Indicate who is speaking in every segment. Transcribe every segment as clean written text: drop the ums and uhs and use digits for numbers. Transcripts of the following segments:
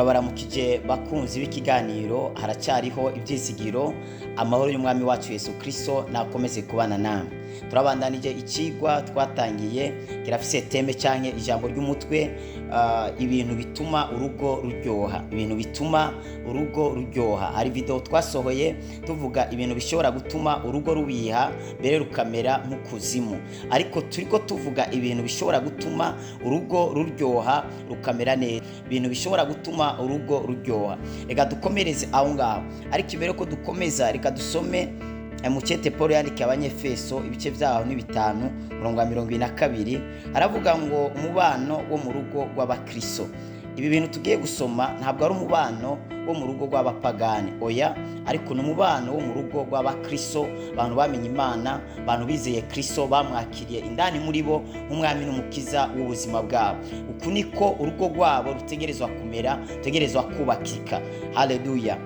Speaker 1: turabaramukije bakunzi b'ikiganiro haracyariho ibyizigiro. Amahoro y'umwami wacu Yesu Kristo nakomeze kubana namwe. Turabandanije ikigwa twatangiye kirafise teme canke ijambo ry'umutwe, ibintu bituma urugo ruryoha. Ibintu bituma urugo ruryoha. Hari video twasohoye tuvuga ibintu bishobora gutuma urugo rubiha mbere rukamera nk'ukuzimu, ariko turiko tuvuga ibintu bishobora gutuma urugo ruryoha rukamera neza, ibintu bishobora gutuma urugo ruryoha. Reka dukomereze aho ngaho, ariko imbere ko dukomeza reka dusome Mucete Paul yandikiye Abanyefeso ibice vyaho ni 5:22. Aravuga ngo umubano wo mu rugo rw'abakristo. Ibi bintu tugiye gusoma ntabwo ari umubano wo mu rugo rw'abapagani, oya, ariko ni umubano wo mu rugo rw'abakristo, abantu bamenye Imana, abantu bizeye Kristo, bamwakiriye indani muri bo nk'umwami n'umukiza w'ubuzima bwabo. Uku niko urugo rwabo rutegerezwa kumera, rutegerezwa kubakika. Haleluya.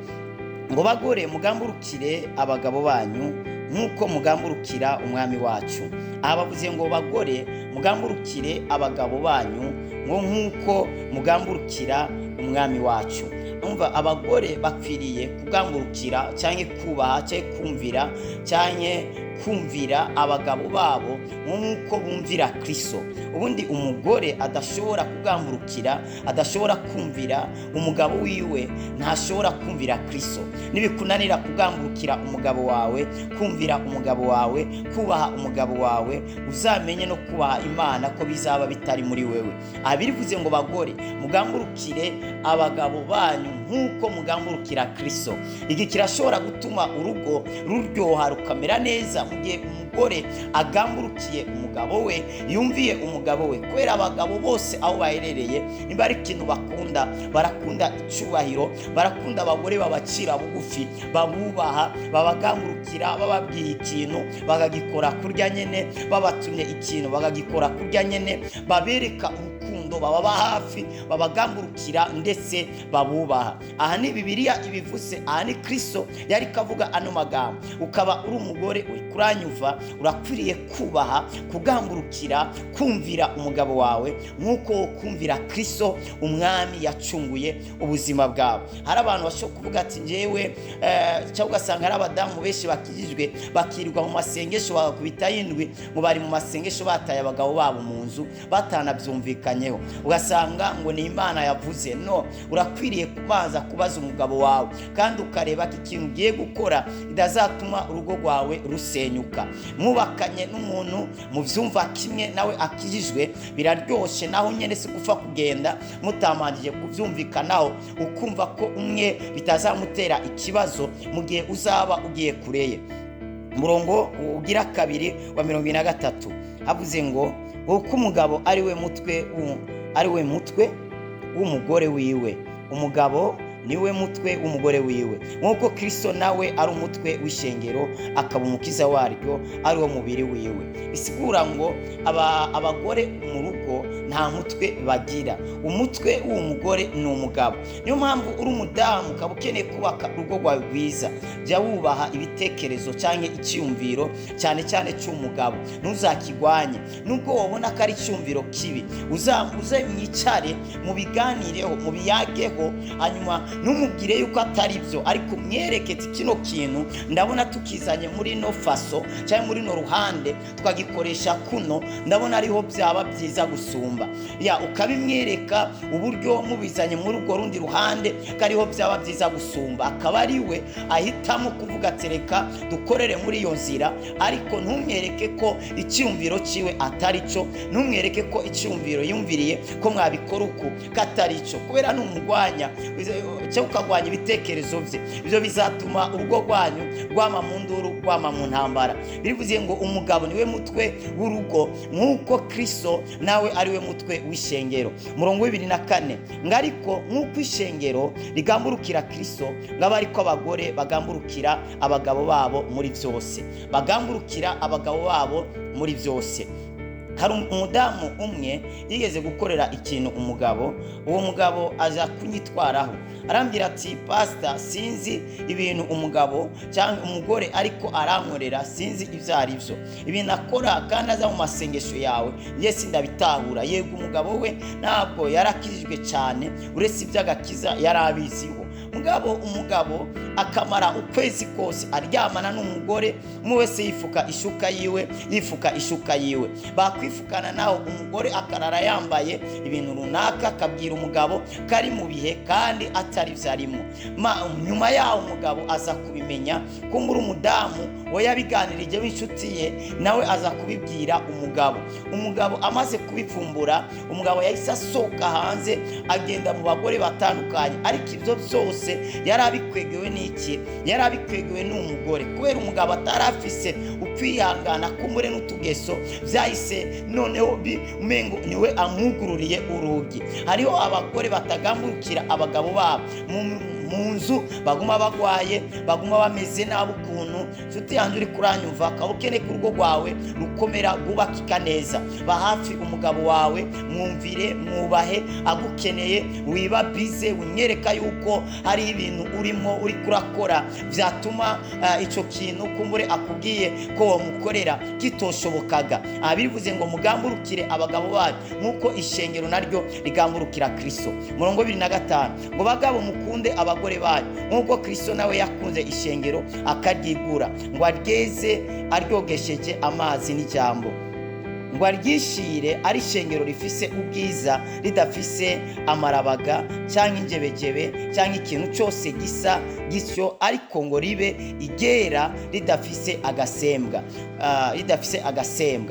Speaker 1: Ngo bagore mugamburukire abagabo banyu nk'uko mugamburukira umwami wacu. Aha bavuze ngo bagore mugamburukire abagabo banyu nk'uko mugamburukira umwami wacu. Umva, abagore bakwiriye kugamburukira cyangwa kubaha cyangwa kumvira abagabo babo nk'uko bumvira Kristo. Ubundi umugore adashobora kugamburukira, adashobora kumvira umugabo wiwe, ntashobora kumvira Kristo. Nibikunanira kugamburukira umugabo wawe, kumvira umugabo wawe, kubaha umugabo wawe, uzamenye no kubaha Imana ko bizaba bitari muri wewe. Abirivuze ngo bagore mugamburukire abagabo banyu nk'uko mugamburukira Kristo. Iki kirashobora gutuma urugo ruryoha rukamera neza mu gihe umugore agamburukiye umugabo we, yumviye umugabo we. Kubera abagabo bose aho baherereye niba ari ikintu bakunda, barakunda icubahiro, barakunda abagore babacira bugufi, babubaha, babagamburukira, bababwiye ikintu bakagikora kurya nyene, babatumye ikintu bakagikora kurya nyene, babereka urukundo, bababa hafi, babagamburukira ndetse babubaha. Aha ni Bibiliya ibivuze, aha ni Kristo yari kavuga ano magambo. Ukaba uri umugore uri kuranyuva, urakwiriye kubaha, kugamburukira, kumvira umugabo wawe nk'uko kumvira Kristo umwami yacunguye ubuzima bwawe. Hari abantu bashobora kuvuga ati njyewe cyangwa ugasanga hari abadamu benshi bakijijwe bakirirwa mu masengesho bakubita yindwi, ngo bari mu masengesho bataye abagabo babo mu nzu batanabyumvikanyeho. Ugasanga ngo ni Imana yavuze. No, urakwiriye kubanza kubaza umugabo wawe kandi ukareba ko ikintu ugiye gukora idazatuma urugo rwawe rusenyuka. Mwubakanye n'umuntu muvyumva kimwe nawe akijijwe, biraryoshe, naho nyene si gupfa kugenda mutamanjije kuvyumvikanaho, ukumva ko umwe bitazamutera ikibazo mu gihe uzaba ugiye kureye. Murongo ugira 2:23 avuze ngo uko umugabo ari we mutwe w'umugore wiwe, umugabo niwe mutwe w'umugore wiwe, nk'uko Kristo nawe ari umutwe w'ishengero akaba umukiza waryo, ari wo mubiri wiwe. Bisigura ngo abagore mu rugo nta mutwe bagira. Umutwe w'umugore ni umugabo. Niyo mpamvu uri umudamu ukaba ukeneye kubaka urugo rwawe rwiza, jya wubaha ibitekerezo cyangwa icyumviro cyane cyane cy'umugabo, ntuzakigwanye. Nubwo wabona ko ari icyumviro kibi, uze mwicare mubiganireho, mubiyageho, hanyuma numubwire yuko atari byo, ariko mwerekeze kino kintu ndabona tukizanye muri no faso cyangwa muri no ruhande twagikoresha kuno, ndabona ariho byaba byiza gusumba. Ukabimwereka uburyo mubizanye muri urwo rundi ruhande kariho byaba byiza gusumba, akaba ari we ahitamo kuvuga ati reka dukorere muri iyo nzira. Ariko ntumwereke ko icyumviro ciwe atari cyo, ntumwereke ko icyumviro yumviriye ko mwabikora uku katari cyo, kubera n'umugwanya cyangwa ukagwanya ibitekerezo bye. Ibyo bizatuma urugo rwanyu rwama mu nduru, rwama mu ntambara. Birivuze ngo umugabo niwe mutwe w'urugo nk'uko Kristo nawe ari we mutwe w'ishengero. Murongo 24 ngariko nk'uko ishengero rigamburukira Kristo, ngaba ariko abagore bagamburukira abagabo babo muri byose, bagamburukira abagabo babo muri byose. hari umudamu umwe yigeze gukorera ikintu umugabo, uwo mugabo aza kunyitwaraho arambwira ati pastor, sinzi ibintu umugabo cyangwa umugore ariko arankorera, sinzi ibyo ari byo, ibintu akora kandi aza mu masengesho yawe njye sindabitahura. Yego umugabo we ntabwo yarakijijwe cyane, uretse iby'agakiza yari abiziho. Umugabo akamara ukwezi kose aryamana n'umugore, umwe wese yifuka ishuka yiwe, bakwifukana naho umugore akarara yambaye ibintu runaka, akabwira umugabo kari mu bihe kandi atari byo arimo. Nyuma yaho umugabo aza kubimenya ko muri umudamu we yabiganirije w'inshuti ye, nawe aza kubibwira umugabo amaze kubivumbura, umugabo yahise asohoka hanze agenda mu bagore batandukanye. Ariko ibyo byose yari abikwegewe n'iki? Yari abikwegewe n'umugore, kubera umugabo atari afise ukwihangana kumure n'utugeso, byahise noneho umengo niwe amwugururiye urugi. Hariho abagore batagamburukira abagabo babo mu nzu, baguma bagwaye, baguma bameze nabi ukuntu. Nshuti yanjye uri kuranyumva, ukaba ukeneye ko urugo rwawe rukomera rwubakika neza, ba hafi umugabo wawe, mwumvire, mwubahe, agukeneye, wiba bize, unyereka yuko hari ibintu urimo uri kurakora byatuma icyo kintu kumbure akubwiye ko wamukorera kitoshobokaga. Birivuze ngo mugamburukire abagabo banyu nk'uko ishengero naryo rigamburukira Kristo. Murongo 25 ngo bagabo mukunde abagore banyu nk'uko Kristo nawe yakunze ishengero akaryigura, ngo aryeze aryogesheje amazi n'ijambo, ngo aryishire ari ishengero rifise ubwiza, ridafise amarabaga cyangwa injebejebe cyangwa ikintu cyose gisa gityo, ariko ngo ribe igera ridafise agasembwa.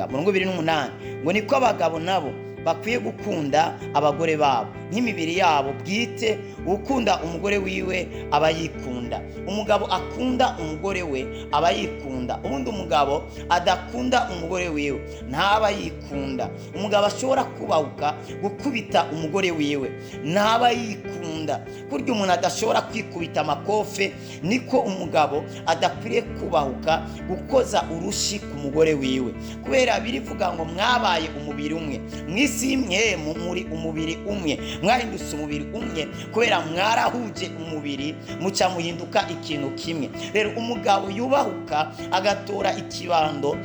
Speaker 1: Murongo 28 ngo niko abagabo nabo bakwiye gukunda abagore babo nk'imibiri yabo bwite. Ukunda umugore wiwe aba yikunda, umugabo akunda umugore we aba yikunda. Ubundi umugabo adakunda umugore wiwe ntaba yikunda. Umugabo ashobora kubahuka gukubita umugore wiwe ntaba yikunda. Kurya umuntu adashobora kwikubita amakofe, niko umugabo adakwiriye kubahuka gukoza urushi ku mugore wiwe, kubera birivuga ngo mwabaye umubiri umwe mw'isi imwe, muri umubiri umwe, mwahindutse umubiri umwe kubera mwarahuje umubiri muca muhinduka ikintu kimwe. Rero umugabo yubahuka agatora ikibando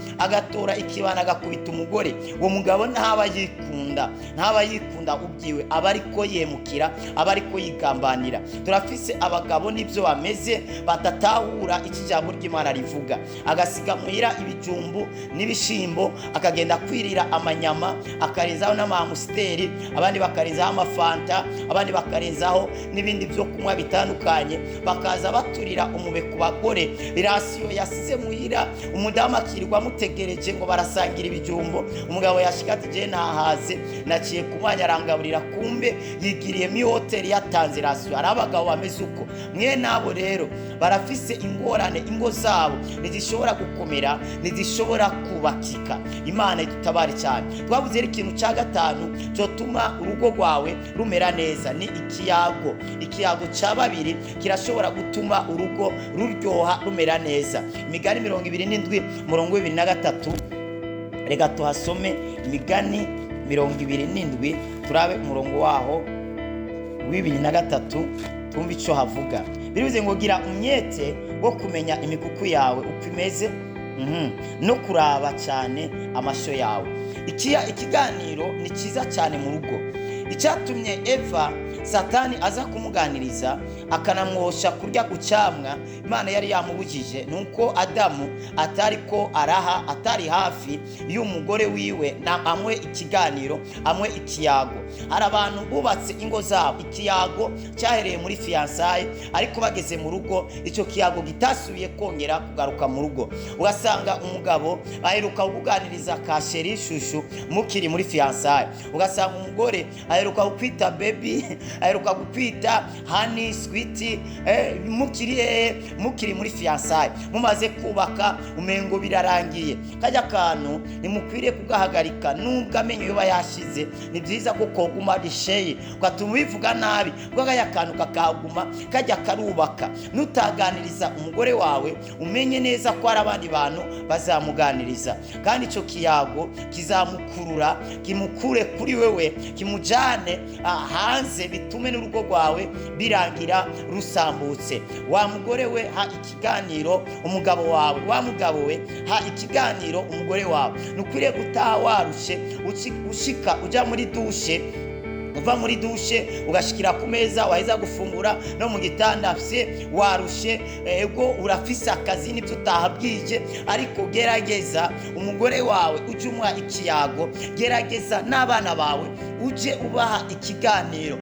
Speaker 1: agakubita umugore, uwo mugabo ntaba yikunda ubyiwe, aba ariko yemukira, aba ariko yigambanira. Turafise abagabo nibyo bameze, badatahura iki jambo ry'Imana rivuga, agasiga muhira ibijumbu n'ibishimbo, akagenda kwirira amanyama, akarenzaho n'amamusiteri, abandi bakarenzaho amafanta, abandi bakarenzaho n'ibindi byo kunywa bitandukanye, bakaza baturira umube ku bagore. Irasiyo yasize muhira, umudamu akirirwa mutegereje ngo barasangira ibijumbo, umugabo yashikati je nahaze, naciye kumanya arangaburira, kumbe yigiriye mi hoteli yatanze rasiyo. Hari abagabo bameze uko. Mwe nabo rero barafise ingorane, ingo zabo ntizishobora gukomera, ntizishobora kubakika. Imana idutabare cyane. Twavuze ikintu cya gatanu cyotuma urugo rwawe rumera neza, ni ikiyago cya babiri kirashobora gutuma urugo ruryoha rumera neza. Imigani 27 murongo 23, reka tuhasome Imigani 27 turabe umurongo waho 23 tumva icyo havuga. Birivuze ngo gira umwete wo kumenya imikuku yawe uko imeze, no kuraba cyane amasho yawe. Ikiganiro ni cyiza cyane mu rugo. Icyatumye Eva Satani aza kumuganiriza akanamwosha kurya gucamwa Imana yari yamubujije, nuko Adamu atari hafi y'umugore wiwe na amwe ikiganiro, amwe ikiyago. Hari abantu bubatse ingo zabo, ikiyago cyahereye muri fiançailles, ariko bageze mu rugo icyo kiyago gitasubiye kongera kugaruka mu rugo. Ugasanga umugabo aheruka kuganiriza ka sheri shushu mukiri muri fiançailles, ugasanga umugore aheruka kukwita baby, aheruka kukwita honey sweet, mukiri muri fiançailles, mumaze kubaka umengo birarangiye. Kajya kantu nimukwiriye kugahagarika, nubwo amenyo yoba yashize ni byiza ko koguma risheye, ugatuma bivuga nabi, kuko kajya kantu kakaguma kajya karubaka. Nutaganiriza umugore wawe, umenye neza ko hari abandi bantu bazamuganiriza, kandi icyo kiyago kizamukurura, kimukure kuri wewe, kimujane hanze, bitume n'urugo rwawe birangira rusambutse. Wa mugore we, ha ikiganiro umugabo wawe, wa mugabo we, ha ikiganiro umugore wawe. Nukwiriye gutaha warushe, ushika uja muri dushe, uva muri dushe ugashikira ku meza, waheza gufungura no mu gitanda afise warushe, ego urafise akazi n'ibyo utahabwije, ariko gerageza umugore wawe uje umuha ikiyago, gerageza n'abana bawe uje ubaha ikiganiro.